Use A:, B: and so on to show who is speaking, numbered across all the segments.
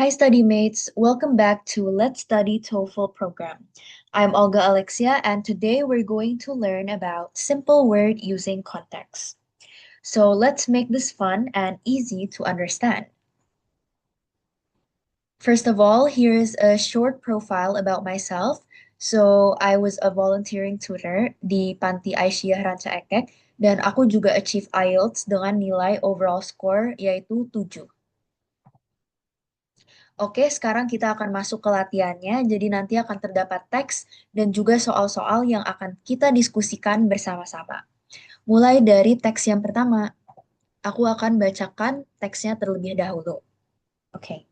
A: Hi, study mates. Welcome back to Let's Study TOEFL program. I'm Olga Alexia, and today we're going to learn about simple word using context. So let's make this fun and easy to understand. First of all, here's a short profile about myself. So I was a volunteering tutor di Panti Aisyah Ranca Ekek, dan aku juga achieve IELTS dengan nilai overall score yaitu 7. Oke, sekarang kita akan masuk ke latihannya. Jadi nanti akan terdapat teks dan juga soal-soal yang akan kita diskusikan bersama-sama. Mulai dari teks yang pertama, aku akan bacakan teksnya terlebih dahulu. Oke.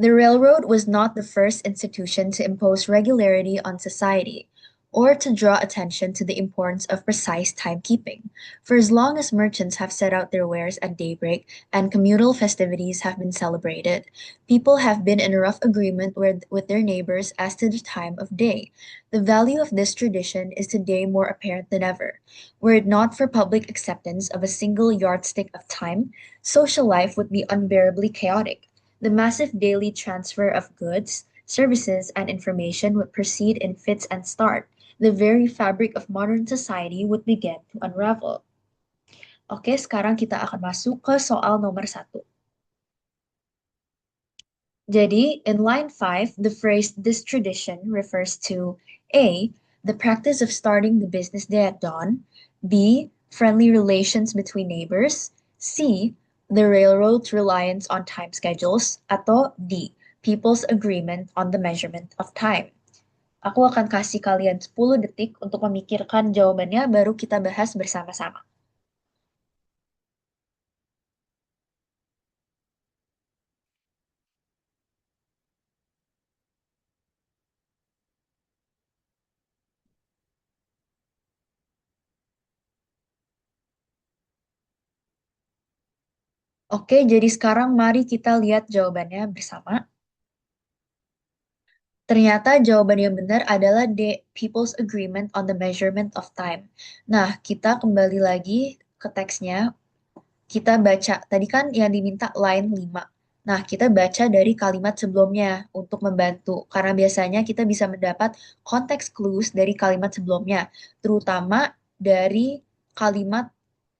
A: The railroad was not the first institution to impose regularity on society, or to draw attention to the importance of precise timekeeping. For as long as merchants have set out their wares at daybreak and communal festivities have been celebrated, people have been in rough agreement with their neighbors as to the time of day. The value of this tradition is today more apparent than ever. Were it not for public acceptance of a single yardstick of time, social life would be unbearably chaotic. The massive daily transfer of goods, services, and information would proceed in fits and start. The very fabric of modern society would begin to unravel. Oke, sekarang kita akan masuk ke soal nomor 1. Jadi, in line 5, the phrase this tradition refers to A. The practice of starting the business day at dawn, B. Friendly relations between neighbors, C. The railroad's reliance on time schedules, atau D. People's agreement on the measurement of time. Aku akan kasih kalian 10 detik untuk memikirkan jawabannya, baru kita bahas bersama-sama. Oke, jadi sekarang mari kita lihat jawabannya bersama. Ternyata jawaban yang benar adalah D, People's Agreement on the Measurement of Time. Nah, kita kembali lagi ke teksnya. Kita baca, tadi kan yang diminta line 5. Nah, kita baca dari kalimat sebelumnya untuk membantu. Karena biasanya kita bisa mendapat konteks clues dari kalimat sebelumnya. Terutama dari kalimat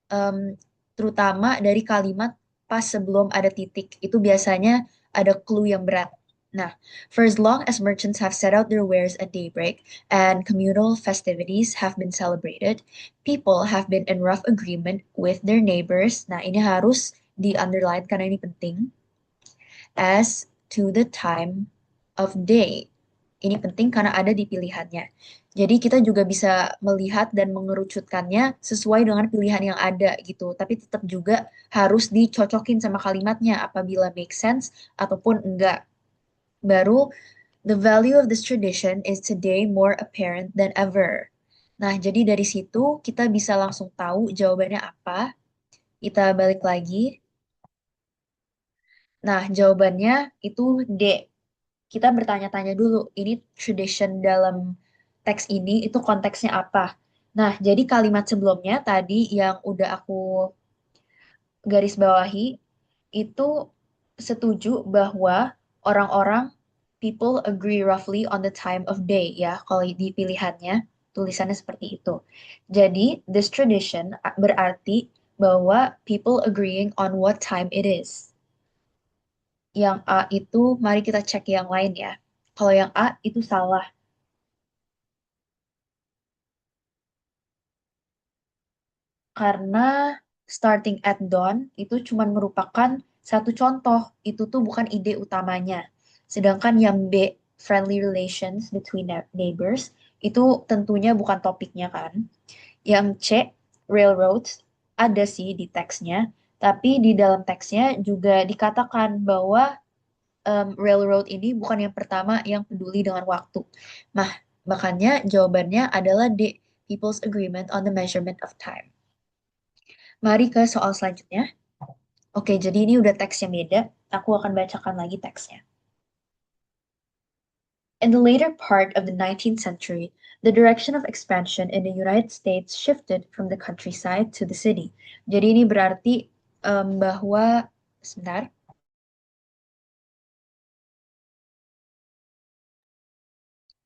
A: em, terutama dari kalimat pas sebelum ada titik. Itu biasanya ada clue yang berat. Nah, for as long as merchants have set out their wares at daybreak and communal festivities have been celebrated, people have been in rough agreement with their neighbors. Nah, ini harus di-underline karena ini penting. As to the time of day. Ini penting karena ada di pilihannya. Jadi kita juga bisa melihat dan mengerucutkannya sesuai dengan pilihan yang ada gitu. Tapi tetap juga harus dicocokin sama kalimatnya apabila make sense ataupun enggak. Baru the value of this tradition is today more apparent than ever. Nah, jadi dari situ kita bisa langsung tahu jawabannya apa. Kita balik lagi. Nah, jawabannya itu D. Kita bertanya-tanya dulu, ini tradition dalam teks ini itu konteksnya apa? Nah, jadi kalimat sebelumnya tadi yang udah aku garis bawahi itu setuju bahwa orang-orang people agree roughly on the time of day ya, kalau di pilihannya tulisannya seperti itu. Jadi, this tradition berarti bahwa people agreeing on what time it is. Yang A itu, mari kita cek yang lain ya. Kalau yang A itu salah. Karena starting at dawn itu cuma merupakan satu contoh, itu tuh bukan ide utamanya. Sedangkan yang B, friendly relations between neighbors, itu tentunya bukan topiknya kan. Yang C, railroads, ada sih di teksnya, tapi di dalam teksnya juga dikatakan bahwa railroad ini bukan yang pertama yang peduli dengan waktu. Nah, makanya jawabannya adalah D, People's Agreement on the Measurement of Time. Mari ke soal selanjutnya. Oke, jadi ini udah teks yang beda. Aku akan bacakan lagi teksnya. In the later part of the 19th century, the direction of expansion in the United States shifted from the countryside to the city. Jadi ini berarti bahwa sebentar.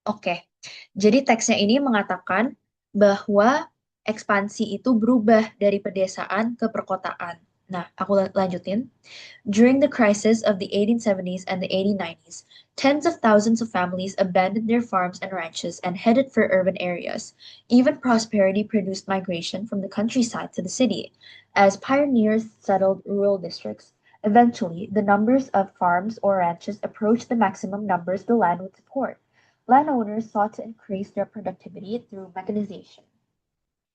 A: Oke, jadi teksnya ini mengatakan bahwa ekspansi itu berubah dari pedesaan ke perkotaan. Nah, aku lanjutin. During the crisis of the 1870s and the 1890s, tens of thousands of families abandoned their farms and ranches and headed for urban areas. Even prosperity produced migration from the countryside to the city. As pioneers settled rural districts, eventually the numbers of farms or ranches approached the maximum numbers the land would support. Landowners sought to increase their productivity through mechanization,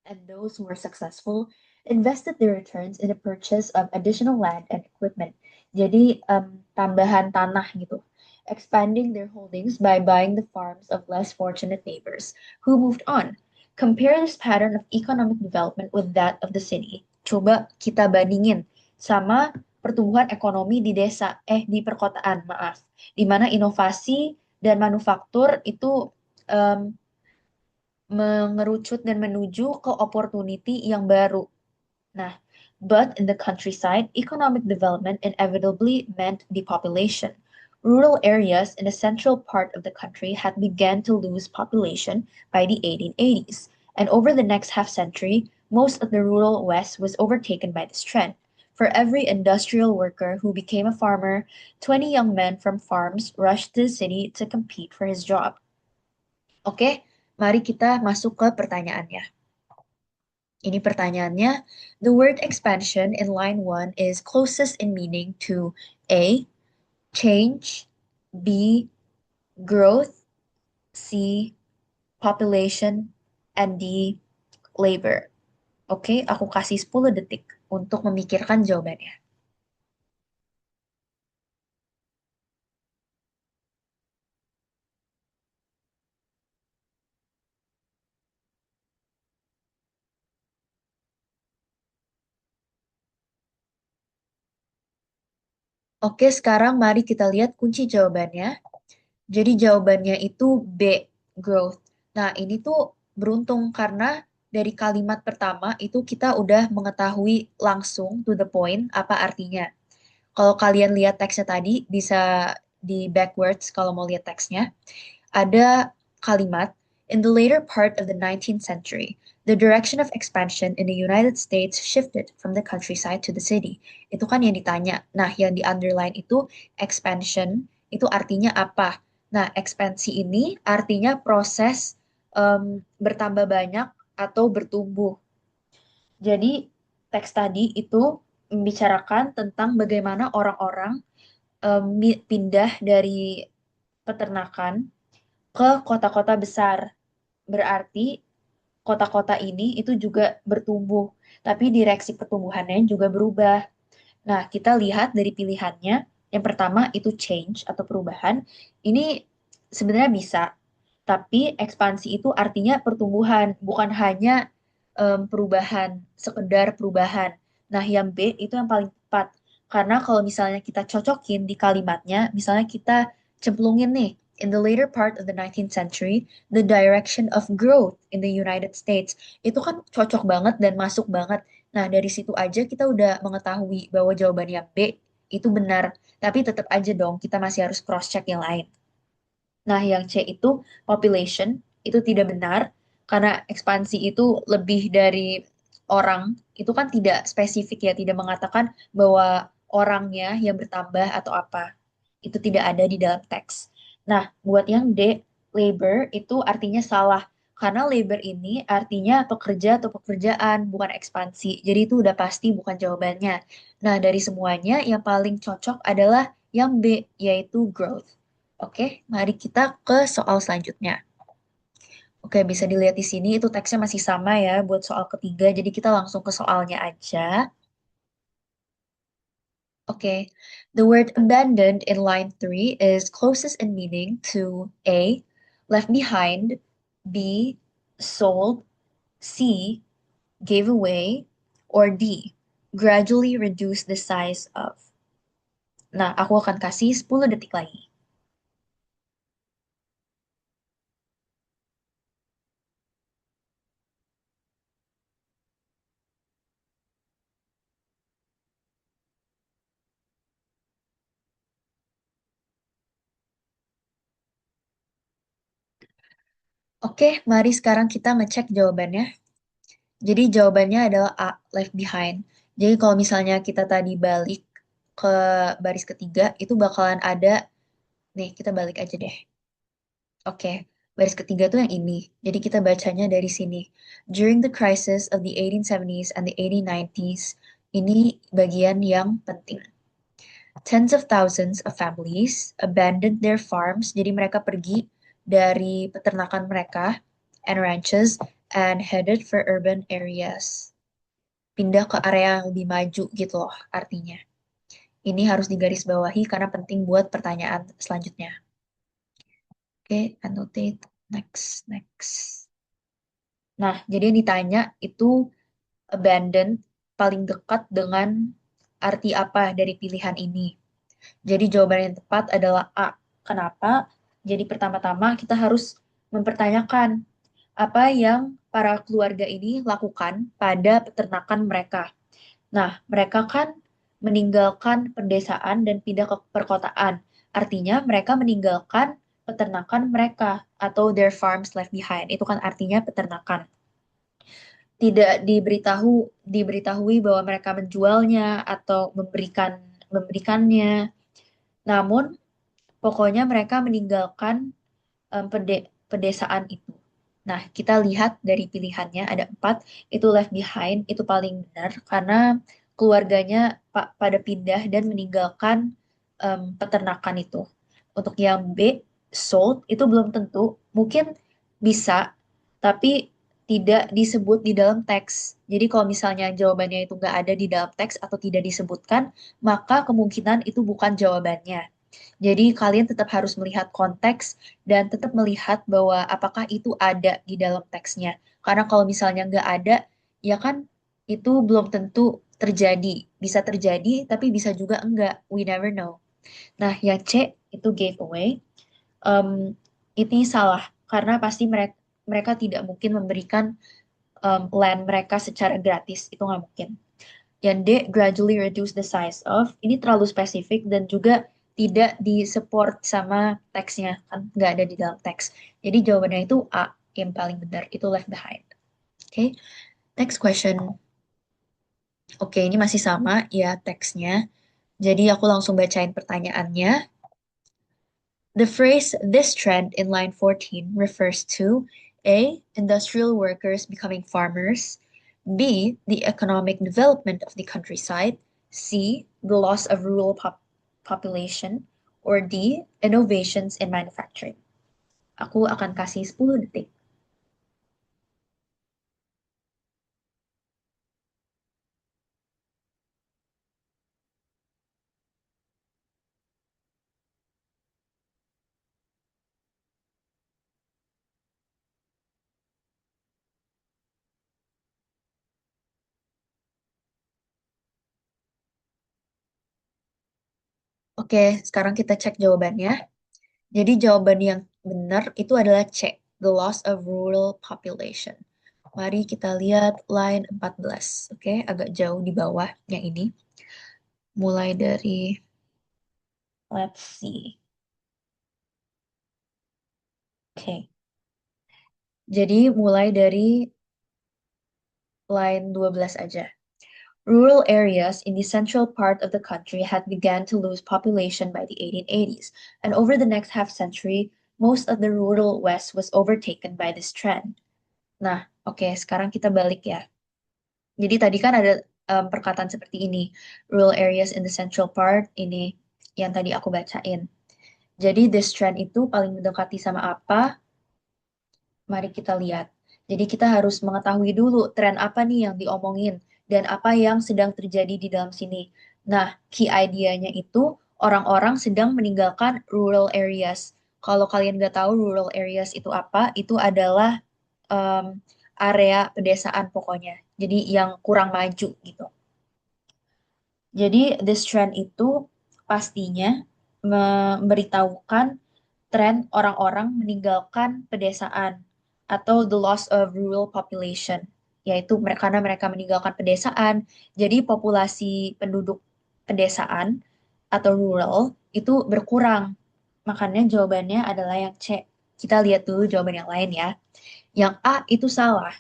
A: and those who were successful invested their returns in the purchase of additional land and equipment. Jadi tambahan tanah gitu. Expanding their holdings by buying the farms of less fortunate neighbors who moved on. Compare this pattern of economic development with that of the city. Coba kita bandingin sama pertumbuhan ekonomi di desa, di perkotaan, maaf. Di mana inovasi dan manufaktur itu em, mengerucut dan menuju ke opportunity yang baru. Nah, but in the countryside, economic development inevitably meant depopulation. Rural areas in the central part of the country had begun to lose population by the 1880s, and over the next half century, most of the rural West was overtaken by this trend. For every industrial worker who became a farmer, 20 young men from farms rushed to the city to compete for his job. Oke, mari kita masuk ke pertanyaannya. Ini pertanyaannya. The word expansion in line 1 is closest in meaning to A. Change, B. Growth, C. Population, and D. Labor. Oke, aku kasih 10 detik untuk memikirkan jawabannya. Oke, sekarang mari kita lihat kunci jawabannya. Jadi jawabannya itu B, growth. Nah, ini tuh beruntung karena dari kalimat pertama itu kita udah mengetahui langsung to the point apa artinya. Kalau kalian lihat teksnya tadi, bisa di backwards kalau mau lihat teksnya. Ada kalimat, in the later part of the 19th century, the direction of expansion in the United States shifted from the countryside to the city. Itu kan yang ditanya. Nah, yang di underline itu expansion, itu artinya apa? Nah, ekspansi ini artinya proses bertambah banyak atau bertumbuh. Jadi, teks tadi itu membicarakan tentang bagaimana orang-orang pindah dari peternakan ke kota-kota besar. Berarti kota-kota ini itu juga bertumbuh, tapi direksi pertumbuhannya juga berubah. Nah, kita lihat dari pilihannya, yang pertama itu change atau perubahan. Ini sebenarnya bisa, tapi ekspansi itu artinya pertumbuhan, bukan hanya perubahan, sekedar perubahan. Nah, yang B itu yang paling tepat. Karena kalau misalnya kita cocokin di kalimatnya, misalnya kita cemplungin nih, in the later part of the 19th century, the direction of growth in the United States. Itu kan cocok banget dan masuk banget. Nah, dari situ aja kita udah mengetahui bahwa jawaban yang B itu benar. Tapi tetap aja dong, kita masih harus cross-check yang lain. Nah, yang C itu population, itu tidak benar karena ekspansi itu lebih dari orang. Itu kan tidak spesifik ya, tidak mengatakan bahwa orangnya yang bertambah atau apa. Itu tidak ada di dalam teks. Nah, buat yang D, labor itu artinya salah. Karena labor ini artinya pekerja atau pekerjaan, bukan ekspansi. Jadi itu udah pasti bukan jawabannya. Nah, dari semuanya yang paling cocok adalah yang B, yaitu growth. Oke, mari kita ke soal selanjutnya. Oke, bisa dilihat di sini itu teksnya masih sama ya buat soal ketiga. Jadi kita langsung ke soalnya aja. Oke, the word abandoned in line 3 is closest in meaning to A, left behind, B, sold, C, gave away, or D, gradually reduce the size of. Nah, aku akan kasih 10 detik lagi. Oke, mari sekarang kita ngecek jawabannya. Jadi jawabannya adalah A, left behind. Jadi kalau misalnya kita tadi balik ke baris ketiga, itu bakalan ada, nih kita balik aja deh. Oke, baris ketiga tuh yang ini. Jadi kita bacanya dari sini. During the crisis of the 1870s and the 1890s, ini bagian yang penting. Tens of thousands of families abandoned their farms, jadi mereka pergi dari peternakan mereka and ranches and headed for urban areas. Pindah ke area yang lebih maju gitu loh artinya. Ini harus digarisbawahi karena penting buat pertanyaan selanjutnya. Oke, annotate. Next, next. Nah, jadi yang ditanya itu abandoned paling dekat dengan arti apa dari pilihan ini. Jadi jawaban yang tepat adalah A. Kenapa? Jadi pertama-tama kita harus mempertanyakan apa yang para keluarga ini lakukan pada peternakan mereka. Nah, mereka kan meninggalkan pedesaan dan pindah ke perkotaan. Artinya mereka meninggalkan peternakan mereka atau their farms left behind. Itu kan artinya peternakan. Tidak diberitahui bahwa mereka menjualnya atau memberikannya. Namun pokoknya mereka meninggalkan pedesaan itu. Nah, kita lihat dari pilihannya ada empat, itu left behind, itu paling benar karena keluarganya pada pindah dan meninggalkan peternakan itu. Untuk yang B, sold, itu belum tentu, mungkin bisa, tapi tidak disebut di dalam teks. Jadi kalau misalnya jawabannya itu nggak ada di dalam teks atau tidak disebutkan, maka kemungkinan itu bukan jawabannya. Jadi kalian tetap harus melihat konteks dan tetap melihat bahwa apakah itu ada di dalam teksnya. Karena kalau misalnya nggak ada, ya kan itu belum tentu terjadi. Bisa terjadi, tapi bisa juga enggak. We never know. Nah, yang C itu giveaway. Em, ini salah karena pasti mereka tidak mungkin memberikan land mereka secara gratis. Itu nggak mungkin. Yang D, gradually reduce the size of. Ini terlalu spesifik dan juga tidak disupport sama teksnya. Kan nggak ada di dalam teks. Jadi jawabannya itu A, yang paling benar. Itu left behind. Oke, okay. Next question. Oke, ini masih sama ya teksnya. Jadi aku langsung bacain pertanyaannya. The phrase this trend in line 14 refers to A. Industrial workers becoming farmers, B. The economic development of the countryside, C. The loss of rural population, or D. Innovations in manufacturing. Aku akan kasih 10 detik. Oke, sekarang kita cek jawabannya. Jadi jawaban yang benar itu adalah C. The loss of rural population. Mari kita lihat line 14. Oke, agak jauh di bawah yang ini. Mulai dari, let's see. Oke, jadi mulai dari line 12 aja. Rural areas in the central part of the country had begun to lose population by the 1880s, and over the next half century, most of the rural west was overtaken by this trend. Nah, oke, sekarang kita balik ya. Jadi tadi kan ada perkataan seperti ini, rural areas in the central part, ini yang tadi aku bacain. Jadi this trend itu paling mendekati sama apa? Mari kita lihat. Jadi kita harus mengetahui dulu tren apa nih yang diomongin dan apa yang sedang terjadi di dalam sini. Nah, key idea-nya itu orang-orang sedang meninggalkan rural areas. Kalau kalian nggak tahu rural areas itu apa, itu adalah em, area pedesaan pokoknya. Jadi yang kurang maju gitu. Jadi this trend itu pastinya memberitahukan tren orang-orang meninggalkan pedesaan atau the loss of rural population, yaitu karena mereka meninggalkan pedesaan, jadi populasi penduduk pedesaan atau rural itu berkurang. Makanya jawabannya adalah yang C. Kita lihat dulu jawaban yang lain ya. Yang A itu salah.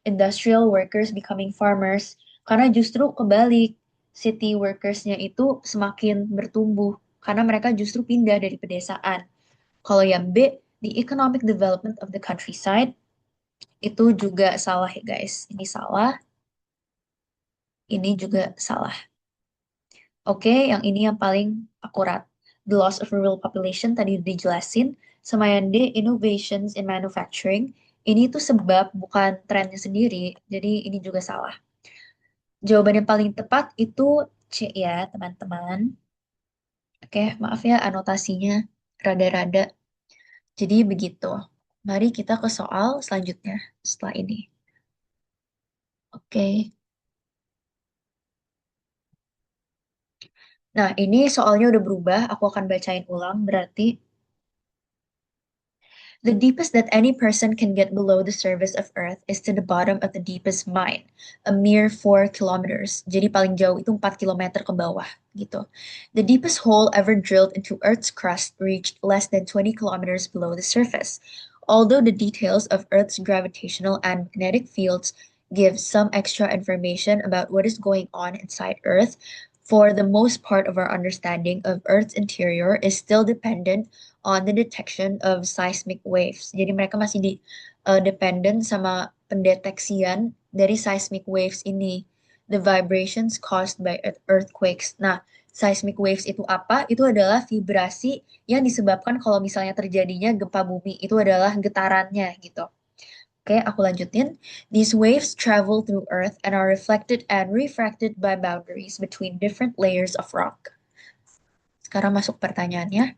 A: Industrial workers becoming farmers. Karena justru kebalik. City workersnya itu semakin bertumbuh. Karena mereka justru pindah dari pedesaan. Kalau yang B, the economic development of the countryside, itu juga salah ya guys. Ini salah, ini juga salah. Oke, yang ini yang paling akurat. The loss of rural population tadi udah dijelasin. Sama yang D, innovations in manufacturing. Ini tuh sebab bukan trennya sendiri, jadi ini juga salah. Jawaban yang paling tepat itu C ya, teman-teman. Oke, maaf ya anotasinya rada-rada. Jadi begitu. Mari kita ke soal selanjutnya setelah ini. Oke. Nah, ini soalnya udah berubah. Aku akan bacain ulang. Berarti the deepest that any person can get below the surface of Earth is to the bottom of the deepest mine, a mere 4 kilometers. Jadi paling jauh itu 4 kilometer ke bawah, gitu. The deepest hole ever drilled into Earth's crust reached less than 20 kilometers below the surface. Although the details of Earth's gravitational and magnetic fields give some extra information about what is going on inside Earth, for the most part of our understanding of Earth's interior is still dependent on the detection of seismic waves. Jadi mereka masih dependent sama pendeteksian dari seismic waves ini, the vibrations caused by earthquakes. Nah, seismic waves itu apa? Itu adalah vibrasi yang disebabkan kalau misalnya terjadinya gempa bumi. Itu adalah getarannya gitu. Oke, aku lanjutin. These waves travel through Earth and are reflected and refracted by boundaries between different layers of rock. Sekarang masuk pertanyaannya.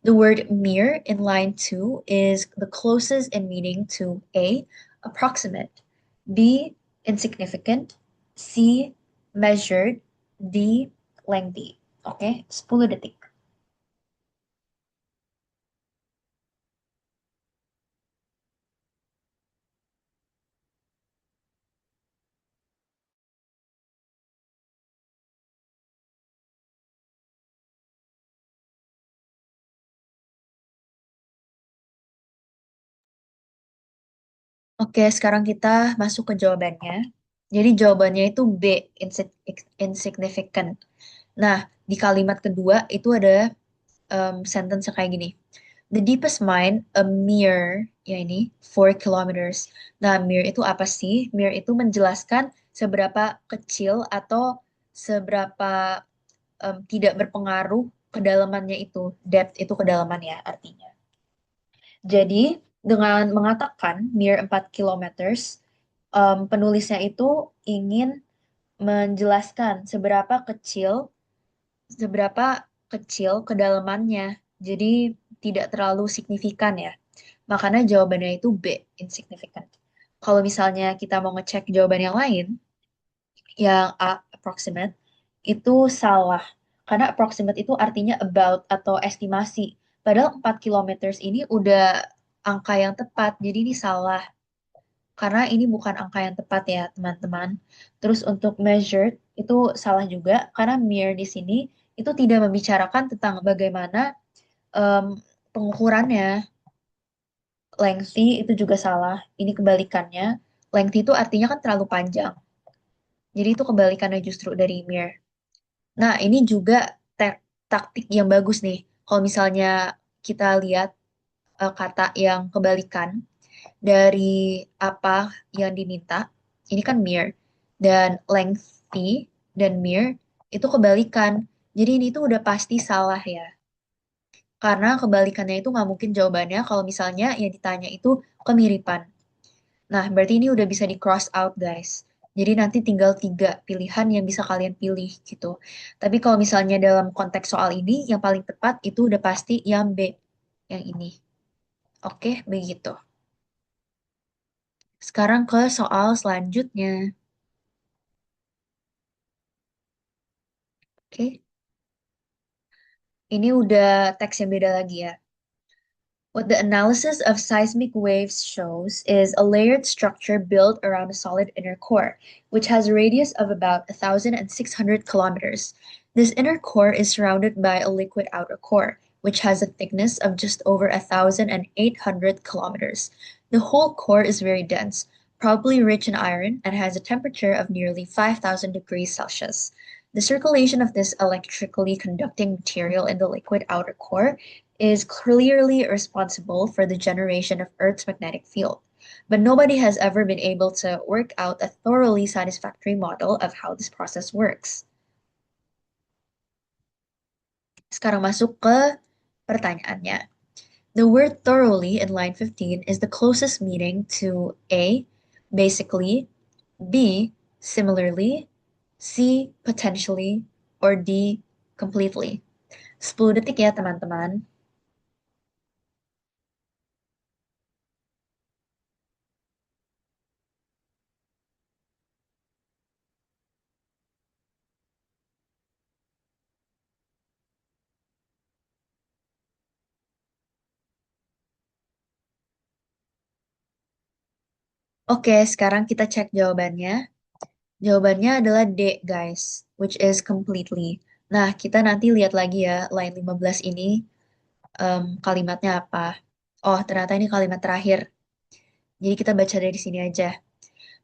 A: The word mere in line 2 is the closest in meaning to A, approximate, B, insignificant, C, measured, D, lengthy. Oke, 10 detik. Oke, sekarang kita masuk ke jawabannya. Jadi jawabannya itu B, insignificant. Nah, di kalimat kedua itu ada sentence kayak gini. The deepest mine, a mere, ya ini, 4 kilometers. Nah, mere itu apa sih? Mere itu menjelaskan seberapa kecil atau seberapa tidak berpengaruh kedalamannya itu. Depth itu kedalaman ya artinya. Jadi, dengan mengatakan mere 4 kilometers, penulisnya itu ingin menjelaskan seberapa kecil kedalamannya. Jadi tidak terlalu signifikan ya. Makanya jawabannya itu B, insignificant. Kalau misalnya kita mau ngecek jawaban yang lain, yang A, approximate, itu salah. Karena approximate itu artinya about atau estimasi. Padahal 4 kilometers ini udah angka yang tepat, jadi ini salah. Karena ini bukan angka yang tepat ya, teman-teman. Terus untuk measured itu salah juga karena mere di sini itu tidak membicarakan tentang bagaimana em, pengukurannya. Lengthy itu juga salah. Ini kebalikannya. Lengthy itu artinya kan terlalu panjang. Jadi itu kebalikannya justru dari mere. Nah, ini juga taktik yang bagus nih. Kalau misalnya kita lihat kata yang kebalikan dari apa yang diminta, ini kan mere, dan lengthy dan mere itu kebalikan. Jadi ini tuh udah pasti salah ya. Karena kebalikannya itu nggak mungkin jawabannya kalau misalnya yang ditanya itu kemiripan. Nah, berarti ini udah bisa di cross out, guys. Jadi nanti tinggal 3 pilihan yang bisa kalian pilih gitu. Tapi kalau misalnya dalam konteks soal ini, yang paling tepat itu udah pasti yang B, yang ini. Oke, begitu. Sekarang ke soal selanjutnya. Oke, ini udah teks yang beda lagi ya. What the analysis of seismic waves shows is a layered structure built around a solid inner core, which has a radius of about 1,600 kilometers. This inner core is surrounded by a liquid outer core, which has a thickness of just over 1,800 kilometers. The whole core is very dense, probably rich in iron, and has a temperature of nearly 5,000 degrees Celsius. The circulation of this electrically conducting material in the liquid outer core is clearly responsible for the generation of Earth's magnetic field. But nobody has ever been able to work out a thoroughly satisfactory model of how this process works. Sekarang masuk ke pertanyaannya. The word thoroughly in line 15 is the closest meaning to A, basically, B, similarly, C, potentially, or D, completely. 10 detik ya teman-teman. Oke, sekarang kita cek jawabannya. Jawabannya adalah D, guys, which is completely. Nah, kita nanti lihat lagi ya, line 15 ini kalimatnya apa. Oh, ternyata ini kalimat terakhir. Jadi kita baca dari sini aja.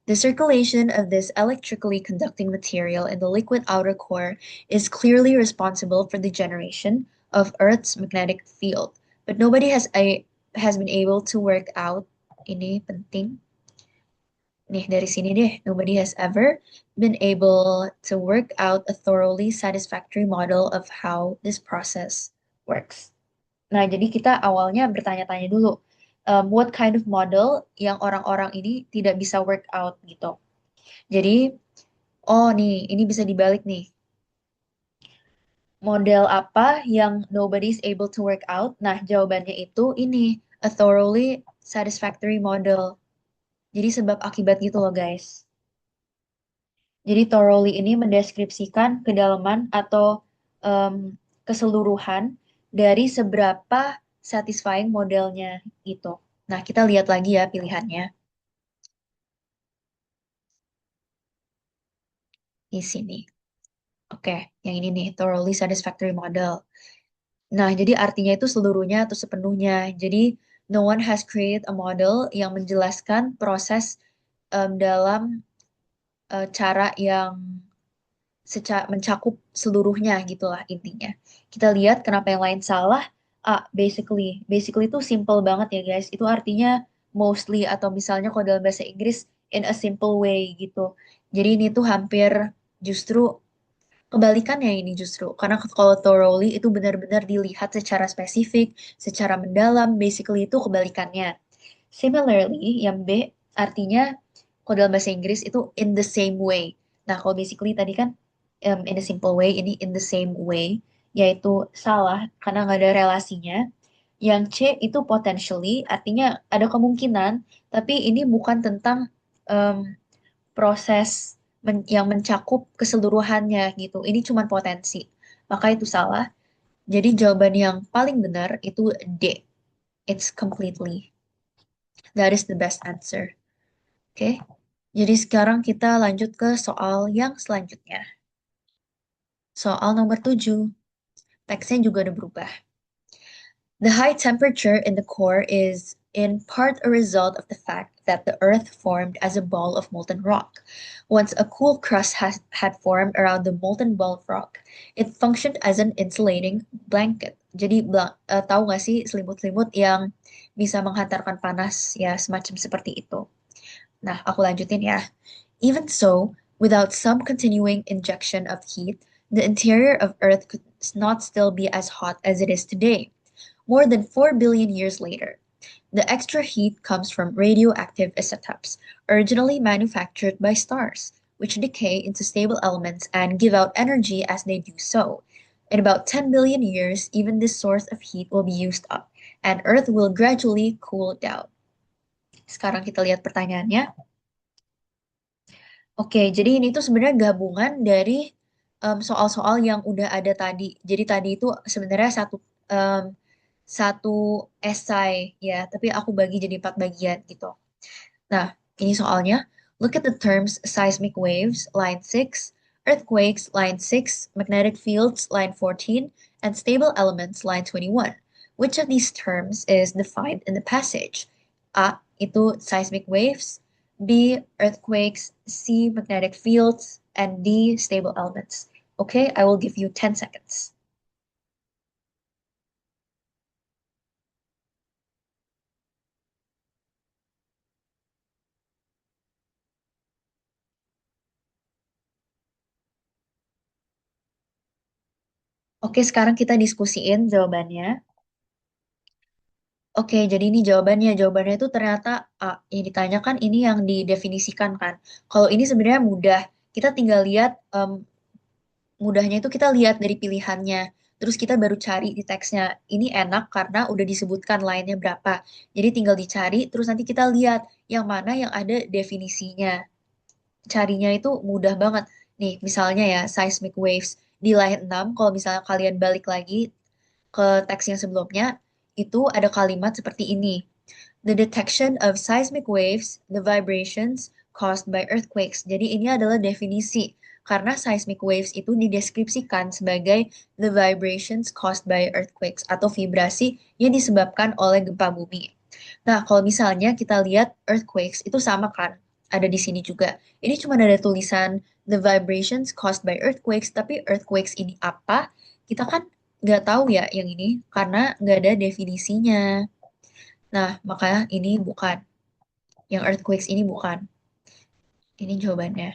A: The circulation of this electrically conducting material in the liquid outer core is clearly responsible for the generation of Earth's magnetic field. But nobody has been able to work out, ini penting, nih dari sini deh, nobody has ever been able to work out a thoroughly satisfactory model of how this process works. Nah, jadi kita awalnya bertanya-tanya dulu, what kind of model yang orang-orang ini tidak bisa work out gitu. Jadi, oh nih, ini bisa dibalik nih. Model apa yang nobody is able to work out? Nah, jawabannya itu ini, a thoroughly satisfactory model. Jadi sebab akibat gitu loh, guys. Jadi thoroughly ini mendeskripsikan kedalaman atau em, keseluruhan dari seberapa satisfying modelnya itu. Nah, kita lihat lagi ya pilihannya di sini. Oke, yang ini nih, thoroughly satisfactory model. Nah, jadi artinya itu seluruhnya atau sepenuhnya. Jadi, no one has created a model yang menjelaskan proses dalam cara yang secara mencakup seluruhnya gitulah intinya. Kita lihat kenapa yang lain salah. Basically. Basically itu simple banget ya guys. Itu artinya mostly atau misalnya kalau dalam bahasa Inggris in a simple way gitu. Jadi ini tuh hampir justru kebalikannya ini justru. Karena kalau thoroughly itu benar-benar dilihat secara spesifik, secara mendalam. Basically itu kebalikannya. Similarly, yang B artinya kalau dalam bahasa Inggris itu in the same way. Nah, kalau basically tadi kan in a simple way, ini in the same way, yaitu salah karena nggak ada relasinya. Yang C itu potentially, artinya ada kemungkinan, tapi ini bukan tentang em, proses yang mencakup keseluruhannya gitu. Ini cuma potensi. Maka itu salah. Jadi jawaban yang paling benar itu D. It's completely. That is the best answer. Oke. Jadi sekarang kita lanjut ke soal yang selanjutnya. Soal nomor 7. Teksnya juga udah berubah. The high temperature in the core is in part a result of the fact that the Earth formed as a ball of molten rock. Once a cool crust had formed around the molten ball of rock, it functioned as an insulating blanket. Jadi tahu nggak sih selimut-selimut yang bisa menghantarkan panas ya semacam seperti itu. Nah, aku lanjutin ya. Even so, without some continuing injection of heat, the interior of Earth could not still be as hot as it is today. More than 4 billion years later, the extra heat comes from radioactive isotopes, originally manufactured by stars, which decay into stable elements and give out energy as they do so. In about 10 billion years, even this source of heat will be used up, and Earth will gradually cool down. Sekarang kita lihat pertanyaannya. Oke, jadi ini tuh sebenarnya gabungan dari soal-soal yang udah ada tadi. Jadi tadi itu sebenarnya em, satu esai ya, tapi aku bagi jadi 4 bagian gitu. Nah, ini soalnya. Look at the terms seismic waves, line 6, earthquakes, line 6, magnetic fields, line 14, And stable elements, line 21. Which of these terms is defined in the passage? A. Itu seismic waves. B. Earthquakes. C. Magnetic fields. And D. Stable elements. Okay, I will give you 10 seconds. Oke, sekarang kita diskusiin jawabannya. Oke, jadi ini jawabannya. Jawabannya itu ternyata A. Yang ditanyakan ini yang didefinisikan kan. Kalau ini sebenarnya mudah. Kita tinggal lihat, mudahnya itu kita lihat dari pilihannya. Terus kita baru cari di teksnya. Ini enak karena udah disebutkan lainnya berapa. Jadi tinggal dicari, terus nanti kita lihat yang mana yang ada definisinya. Carinya itu mudah banget. Nih, misalnya ya, seismic waves. Di line 6, kalau misalnya kalian balik lagi ke teks yang sebelumnya, itu ada kalimat seperti ini. The detection of seismic waves, the vibrations caused by earthquakes. Jadi ini adalah definisi. Karena seismic waves itu dideskripsikan sebagai the vibrations caused by earthquakes atau vibrasi yang disebabkan oleh gempa bumi. Nah, kalau misalnya kita lihat earthquakes itu sama kan, ada di sini juga. Ini cuma ada tulisan the vibrations caused by earthquakes, tapi earthquakes ini apa? Kita kan nggak tahu ya yang ini karena nggak ada definisinya. Nah, makanya ini bukan. Yang earthquakes ini bukan. Ini jawabannya.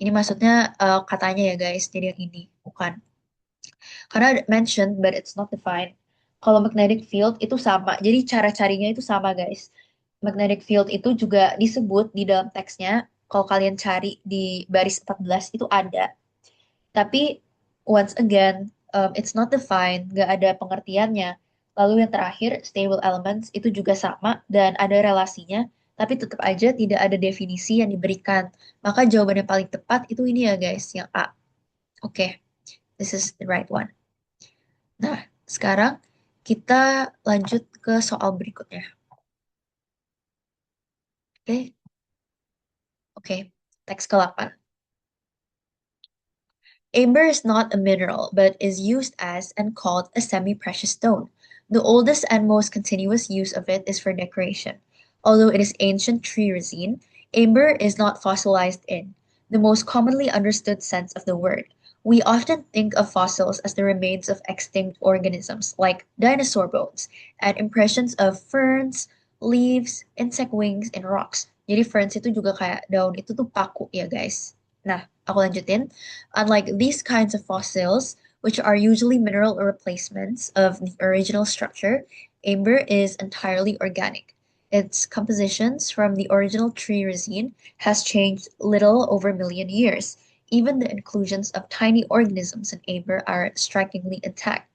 A: Ini maksudnya katanya ya guys, jadi yang ini bukan. Karena mentioned but it's not defined. Kalau magnetic field itu sama. Jadi cara carinya itu sama guys. Magnetic field itu juga disebut di dalam teksnya. Kalau kalian cari di baris 14 itu ada. Tapi once again, it's not defined, nggak ada pengertiannya. Lalu yang terakhir, stable elements itu juga sama dan ada relasinya, tapi tetap aja tidak ada definisi yang diberikan. Maka jawaban yang paling tepat itu ini ya guys, yang A. Oke, this is the right one. Nah, sekarang kita lanjut ke soal berikutnya. Oke, oke, teks ke-8. Amber is not a mineral, but is used as and called a semi-precious stone. The oldest and most continuous use of it is for decoration. Although it is ancient tree resin, amber is not fossilized in the most commonly understood sense of the word. We often think of fossils as the remains of extinct organisms, like dinosaur bones, and impressions of ferns, leaves, insect wings, and rocks. Jadi ferns itu juga kayak daun itu tuh paku ya guys. Nah, aku lanjutin. Unlike these kinds of fossils, which are usually mineral replacements of the original structure, amber is entirely organic. Its compositions from the original tree resin has changed little over a million years. Even the inclusions of tiny organisms in amber are strikingly intact.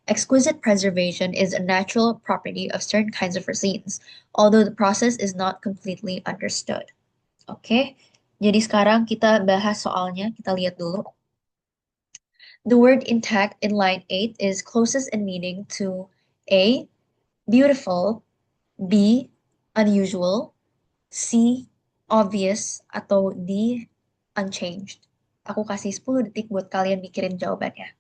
A: Exquisite preservation is a natural property of certain kinds of resins, although the process is not completely understood. Oke, jadi sekarang kita bahas soalnya, kita lihat dulu. The word intact in line 8 is closest in meaning to A, beautiful, B, unusual, C, obvious, atau D, unchanged. Aku kasih 10 detik buat kalian mikirin jawabannya.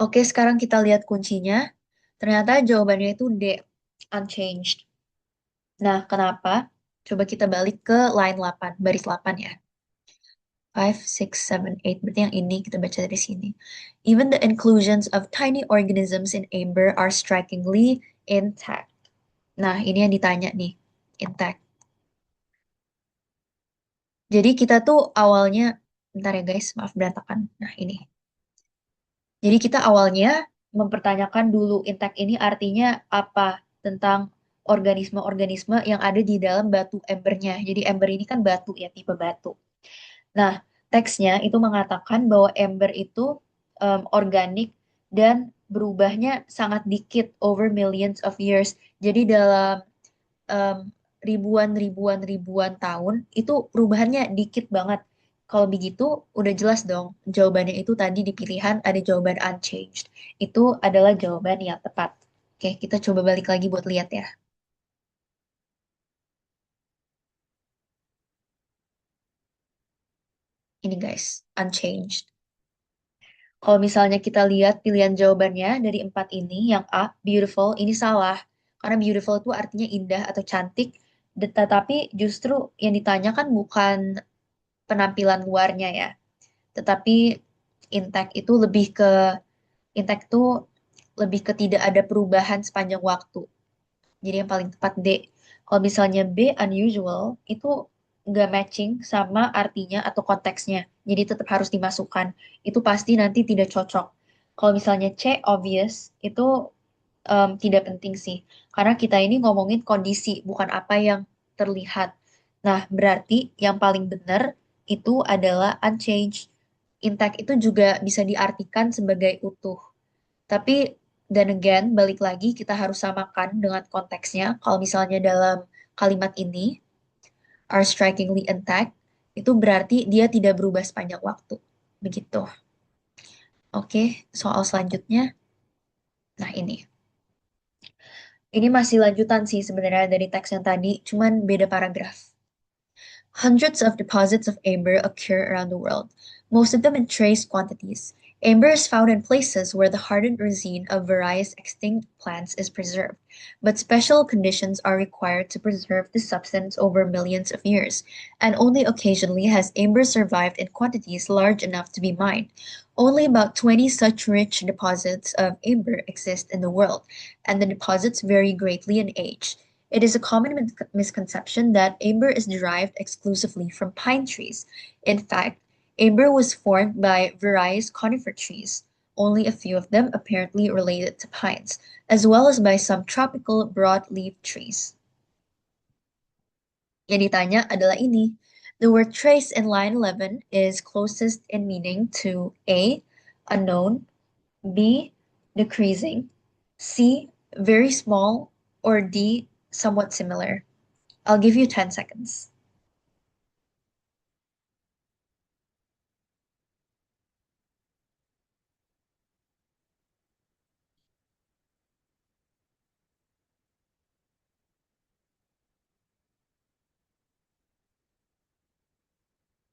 A: Oke, sekarang kita lihat kuncinya. Ternyata jawabannya itu D, unchanged. Nah, kenapa? Coba kita balik ke line 8, baris 8 ya. 5, 6, 7, 8. Berarti yang ini kita baca dari sini. Even the inclusions of tiny organisms in amber are strikingly intact. Nah, ini yang ditanya nih, intact. Jadi kita tuh awalnya, bentar ya guys, maaf berantakan. Nah, ini. Jadi kita awalnya mempertanyakan dulu intact ini artinya apa tentang organisme-organisme yang ada di dalam batu embernya. Jadi ember ini kan batu ya, tipe batu. Nah, teksnya itu mengatakan bahwa ember itu organik dan berubahnya sangat dikit over millions of years. Jadi dalam em, ribuan tahun itu perubahannya dikit banget. Kalau begitu udah jelas dong jawabannya itu tadi di pilihan ada jawaban unchanged. Itu adalah jawaban yang tepat. Oke, kita coba balik lagi buat lihat ya. Ini guys, unchanged. Kalau misalnya kita lihat pilihan jawabannya dari empat ini, yang A, beautiful, ini salah. Karena beautiful itu artinya indah atau cantik, tetapi justru yang ditanyakan bukan penampilan luarnya ya, tetapi intact itu lebih ke intact itu lebih ke tidak ada perubahan sepanjang waktu. Jadi yang paling tepat D. Kalau misalnya B unusual itu nggak matching sama artinya atau konteksnya. Jadi tetap harus dimasukkan. Itu pasti nanti tidak cocok. Kalau misalnya C obvious itu tidak penting sih. Karena kita ini ngomongin kondisi, bukan apa yang terlihat. Nah, berarti yang paling benar itu adalah unchanged. Intact itu juga bisa diartikan sebagai utuh. Tapi dan again, balik lagi kita harus samakan dengan konteksnya. Kalau misalnya dalam kalimat ini, are strikingly intact, itu berarti dia tidak berubah sepanjang waktu. Begitu. Oke, soal selanjutnya. Nah, ini. Ini masih lanjutan sih sebenarnya dari teks yang tadi, cuman beda paragraf. Hundreds of deposits of amber occur around the world, most of them in trace quantities. Amber is found in places where the hardened resin of various extinct plants is preserved, but special conditions are required to preserve the substance over millions of years, and only occasionally has amber survived in quantities large enough to be mined. Only about 20 such rich deposits of amber exist in the world, and the deposits vary greatly in age. It is a common misconception that amber is derived exclusively from pine trees. In fact, amber was formed by various conifer trees, only a few of them apparently related to pines, as well as by some tropical broadleaf trees. Yang ditanya adalah ini. The word trace in line 11 is closest in meaning to A, unknown, B, decreasing, C, very small, or D, somewhat similar. I'll give you 10 seconds.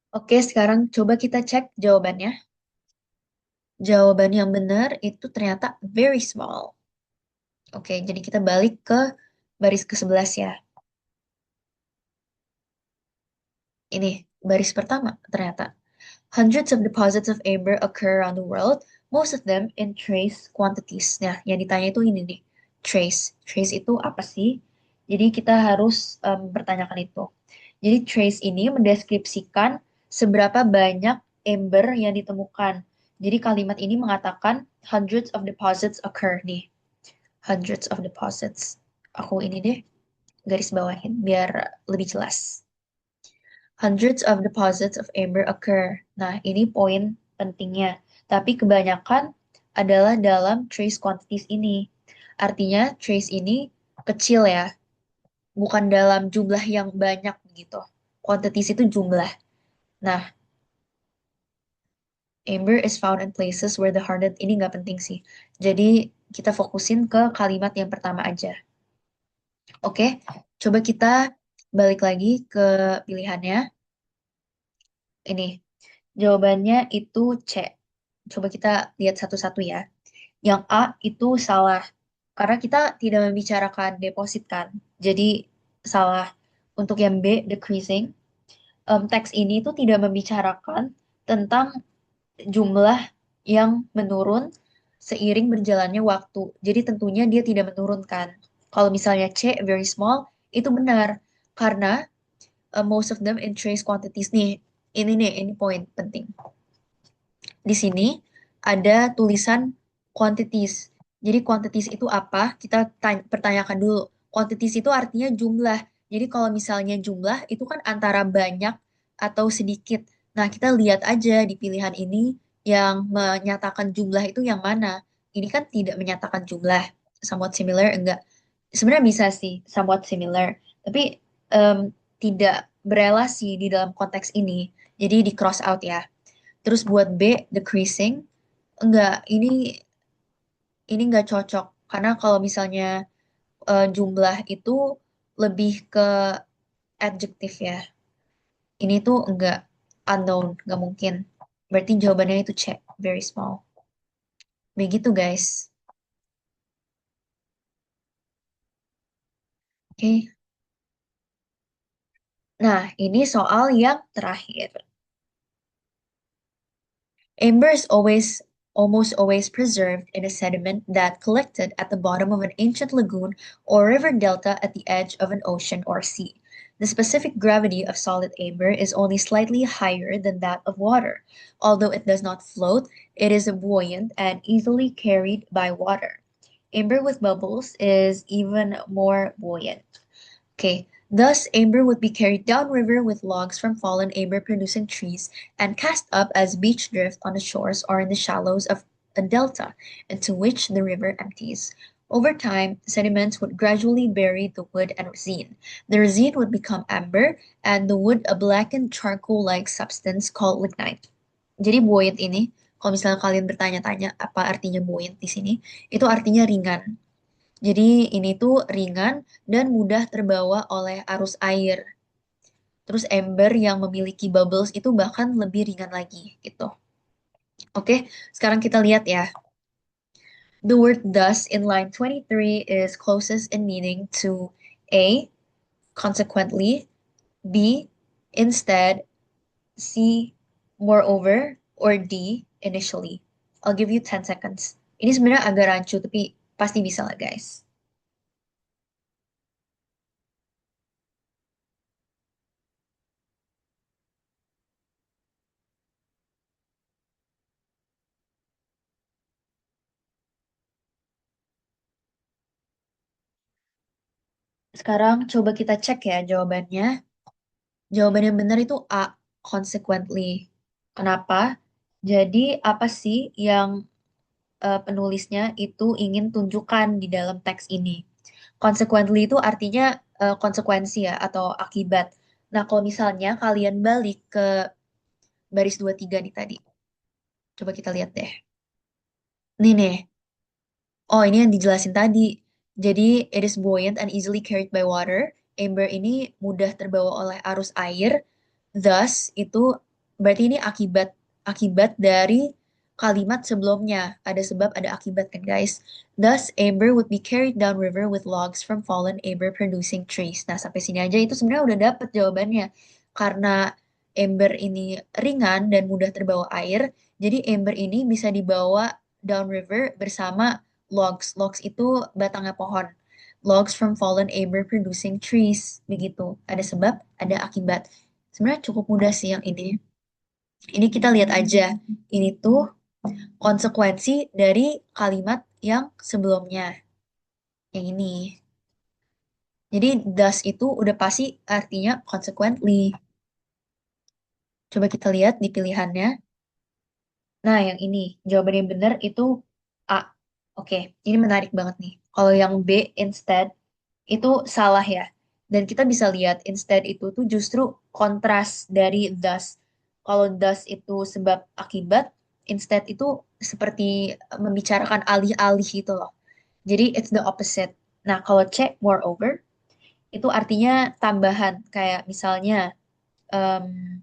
A: Oke, sekarang coba kita cek jawabannya. Jawaban yang benar itu ternyata very small. Oke, jadi kita balik ke baris ke-11 ya. Ini baris pertama ternyata. Hundreds of deposits of amber occur around the world, most of them in trace quantities. Nah, yang ditanya itu ini nih, trace. Trace itu apa sih? Jadi kita harus pertanyakan itu. Jadi trace ini mendeskripsikan seberapa banyak amber yang ditemukan. Jadi kalimat ini mengatakan hundreds of deposits occur nih. Hundreds of deposits. Aku ini deh garis bawahin biar lebih jelas. Hundreds of deposits of amber occur. Nah, ini poin pentingnya. Tapi kebanyakan adalah dalam trace quantities ini. Artinya trace ini kecil ya, bukan dalam jumlah yang banyak gitu. Quantities itu jumlah. Nah, amber is found in places where the hardened ini nggak penting sih. Jadi kita fokusin ke kalimat yang pertama aja. Oke, coba kita balik lagi ke pilihannya. Ini jawabannya itu C. Coba kita lihat satu-satu ya. Yang A itu salah. Karena kita tidak membicarakan deposit kan. Jadi salah. Untuk yang B, decreasing. Teks ini tuh tidak membicarakan tentang jumlah yang menurun seiring berjalannya waktu. Jadi tentunya dia tidak menurunkan. Kalau misalnya C, very small, itu benar. Karena most of them in trace quantities nih. Ini nih, ini poin penting. Di sini ada tulisan quantities. Jadi quantities itu apa? Kita pertanyakan dulu. Quantities itu artinya jumlah. Jadi kalau misalnya jumlah itu kan antara banyak atau sedikit. Nah, kita lihat aja di pilihan ini yang menyatakan jumlah itu yang mana. ini kan tidak menyatakan jumlah. Somewhat similar, enggak. Sebenarnya bisa sih, somewhat similar. Tapi em, tidak berelasi di dalam konteks ini. Jadi di cross out ya. Terus buat B, decreasing. Enggak, ini enggak cocok. Karena kalau misalnya jumlah itu lebih ke adjektif ya. Ini tuh enggak unknown, enggak mungkin. Berarti jawabannya itu C, very small. Begitu guys. Oke. Nah, ini soal yang terakhir. Amber is almost always preserved in a sediment that collected at the bottom of an ancient lagoon or river delta at the edge of an ocean or sea. The specific gravity of solid amber is only slightly higher than that of water. Although it does not float, it is buoyant and easily carried by water. Amber with bubbles is even more buoyant. Okay, thus amber would be carried downriver with logs from fallen amber-producing trees and cast up as beach drift on the shores or in the shallows of a delta into which the river empties. Over time, sediments would gradually bury the wood and resin. The resin would become amber and the wood a blackened charcoal-like substance called lignite. Jadi buoyant ini, kalau misalnya kalian bertanya-tanya apa artinya buoyant di sini, itu artinya ringan. Jadi ini tuh ringan dan mudah terbawa oleh arus air. Terus ember yang memiliki bubbles itu bahkan lebih ringan lagi gitu. Oke, sekarang kita lihat ya. The word thus in line 23 is closest in meaning to A, consequently, B, instead, C, moreover, or D, initially. I'll give you 10 seconds. Ini sebenarnya agak rancu, tapi pasti bisa lah guys. Sekarang coba kita cek ya jawabannya. Jawaban yang benar itu A, consequently. Kenapa? Jadi apa sih yang penulisnya itu ingin tunjukkan di dalam teks ini? Consequently itu artinya konsekuensi ya atau akibat. Nah, kalau misalnya kalian balik ke baris 23 nih tadi. Coba kita lihat deh. Nih nih. Oh, ini yang dijelasin tadi. Jadi, it is buoyant and easily carried by water. Amber ini mudah terbawa oleh arus air. Thus, itu berarti ini akibat akibat dari kalimat sebelumnya. Ada sebab, ada akibat kan, guys. Thus, amber would be carried down river with logs from fallen amber-producing trees. Nah, sampai sini aja itu sebenarnya udah dapet jawabannya. Karena amber ini ringan dan mudah terbawa air, jadi amber ini bisa dibawa downriver bersama logs. Logs itu batangnya pohon. Logs from fallen amber producing trees. Begitu. Ada sebab, ada akibat. Sebenarnya cukup mudah sih yang ini. Ini kita lihat aja. Ini tuh konsekuensi dari kalimat yang sebelumnya. Yang ini. Jadi thus itu udah pasti artinya consequently. Coba kita lihat di pilihannya. Nah, yang ini, jawaban yang benar itu A. Oke, ini menarik banget nih. Kalau yang B, instead, itu salah ya. Dan kita bisa lihat instead itu tuh justru kontras dari thus. Kalau thus itu sebab akibat, instead itu seperti membicarakan alih-alih itu loh. Jadi it's the opposite. Nah, kalau C, moreover, itu artinya tambahan. Kayak misalnya, em,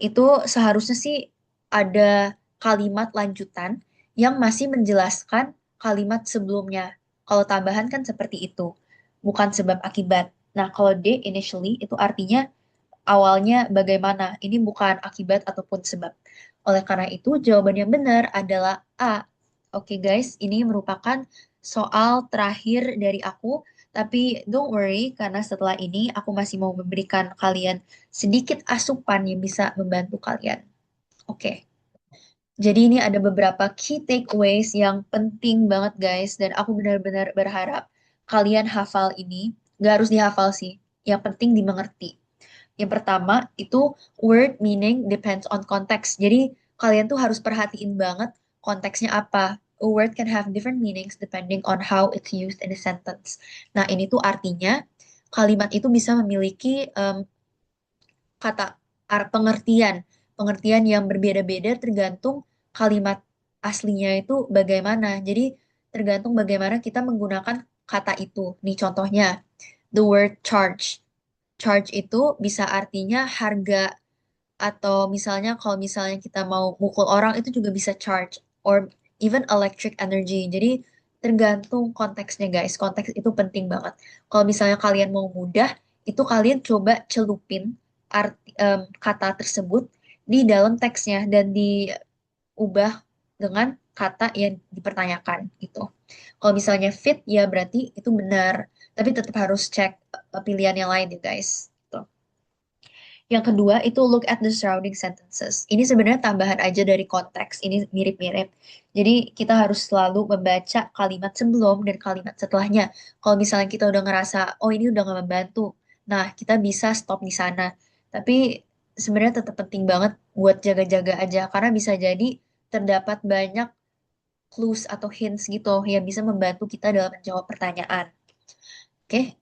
A: itu seharusnya sih ada kalimat lanjutan yang masih menjelaskan kalimat sebelumnya. Kalau tambahan kan seperti itu, bukan sebab akibat. Nah, kalau D initially itu artinya awalnya bagaimana. Ini bukan akibat ataupun sebab. Oleh karena itu, jawaban yang benar adalah A. Oke guys, ini merupakan soal terakhir dari aku. Tapi don't worry, karena setelah ini aku masih mau memberikan kalian sedikit asupan yang bisa membantu kalian. Oke, jadi ini ada beberapa key takeaways yang penting banget guys, dan aku benar-benar berharap kalian hafal ini. Gak harus dihafal sih, yang penting dimengerti. Yang pertama itu word meaning depends on context. Jadi kalian tuh harus perhatiin banget konteksnya apa. A word can have different meanings depending on how it's used in a sentence. Nah, ini tuh artinya kalimat itu bisa memiliki kata pengertian, pengertian yang berbeda-beda tergantung kalimat aslinya itu bagaimana. Jadi tergantung bagaimana kita menggunakan kata itu. Nih contohnya, the word charge. Charge itu bisa artinya harga atau misalnya kalau misalnya kita mau mukul orang itu juga bisa charge or even electric energy. Jadi tergantung konteksnya guys. Konteks itu penting banget. Kalau misalnya kalian mau mudah, itu kalian coba celupin kata tersebut di dalam teksnya dan diubah dengan kata yang dipertanyakan gitu. Kalau misalnya fit ya berarti itu benar, tapi tetap harus cek pilihan yang lain ya guys. Gitu. Yang kedua itu look at the surrounding sentences. Ini sebenarnya tambahan aja dari konteks. Ini mirip-mirip. Jadi kita harus selalu membaca kalimat sebelum dan kalimat setelahnya. Kalau misalnya kita udah ngerasa, oh ini udah gak membantu. Nah, kita bisa stop di sana. Tapi sebenarnya tetap penting banget buat jaga-jaga aja. Karena bisa jadi terdapat banyak clues atau hints gitu yang bisa membantu kita dalam menjawab pertanyaan. Oke,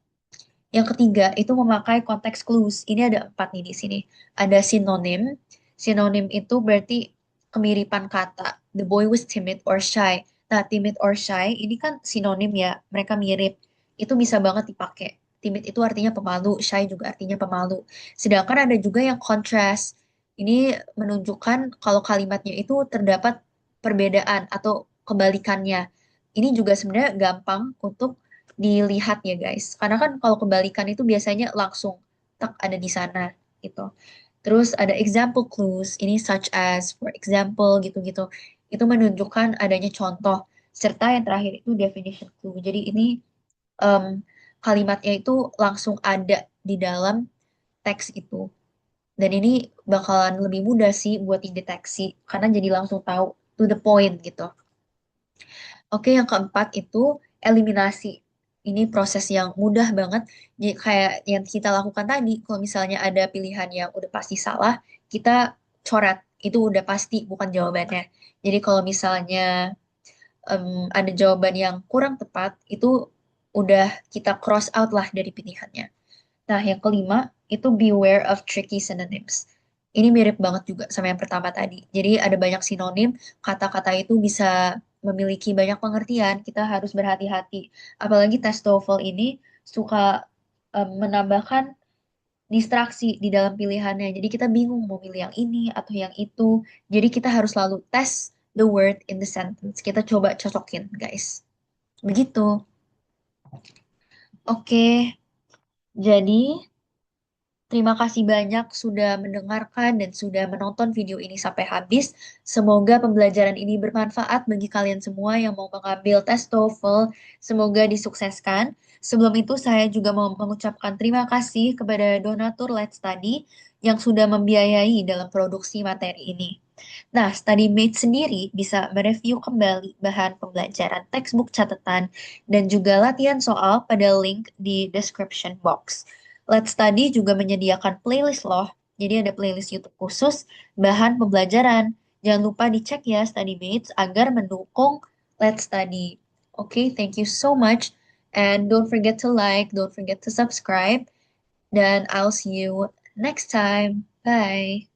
A: yang ketiga itu memakai konteks clues. Ini ada 4 nih di sini. Ada sinonim. Sinonim itu berarti kemiripan kata. The boy was timid or shy. Nah, timid or shy ini kan sinonim ya. Mereka mirip. Itu bisa banget dipakai. Timid itu artinya pemalu, shy juga artinya pemalu. Sedangkan ada juga yang contrast. Ini menunjukkan kalau kalimatnya itu terdapat perbedaan atau kebalikannya. Ini juga sebenarnya gampang untuk dilihat ya guys. Karena kan kalau kebalikan itu biasanya langsung tak ada di sana gitu. Terus ada example clues, ini such as, for example gitu-gitu. Itu menunjukkan adanya contoh. Serta yang terakhir itu definition clue. Jadi ini em, kalimatnya itu langsung ada di dalam teks itu. Dan ini bakalan lebih mudah sih buat dideteksi karena jadi langsung tahu to the point gitu. Oke, yang keempat itu eliminasi. Ini proses yang mudah banget. Jadi kayak yang kita lakukan tadi, kalau misalnya ada pilihan yang udah pasti salah, kita coret. Itu udah pasti bukan jawabannya. Jadi kalau misalnya ada jawaban yang kurang tepat, itu udah kita cross out lah dari pilihannya. Nah, yang kelima itu beware of tricky synonyms. Ini mirip banget juga sama yang pertama tadi. Jadi ada banyak sinonim, kata-kata itu bisa memiliki banyak pengertian, kita harus berhati-hati. Apalagi tes TOEFL ini suka menambahkan distraksi di dalam pilihannya. Jadi kita bingung mau pilih yang ini atau yang itu. Jadi kita harus selalu tes the word in the sentence. Kita coba cocokin, guys. Begitu. Oke, jadi terima kasih banyak sudah mendengarkan dan sudah menonton video ini sampai habis. Semoga pembelajaran ini bermanfaat bagi kalian semua yang mau mengambil tes TOEFL. Semoga disukseskan. Sebelum itu, saya juga mau mengucapkan terima kasih kepada donatur Let's Study yang sudah membiayai dalam produksi materi ini. Nah, StudyMate sendiri bisa mereview kembali bahan pembelajaran textbook catatan dan juga latihan soal pada link di description box. Let's Study juga menyediakan playlist loh. Jadi ada playlist YouTube khusus bahan pembelajaran. Jangan lupa dicek ya StudyMates agar mendukung Let's Study. Okay, thank you so much. And don't forget to like, don't forget to subscribe. Dan I'll see you next time. Bye.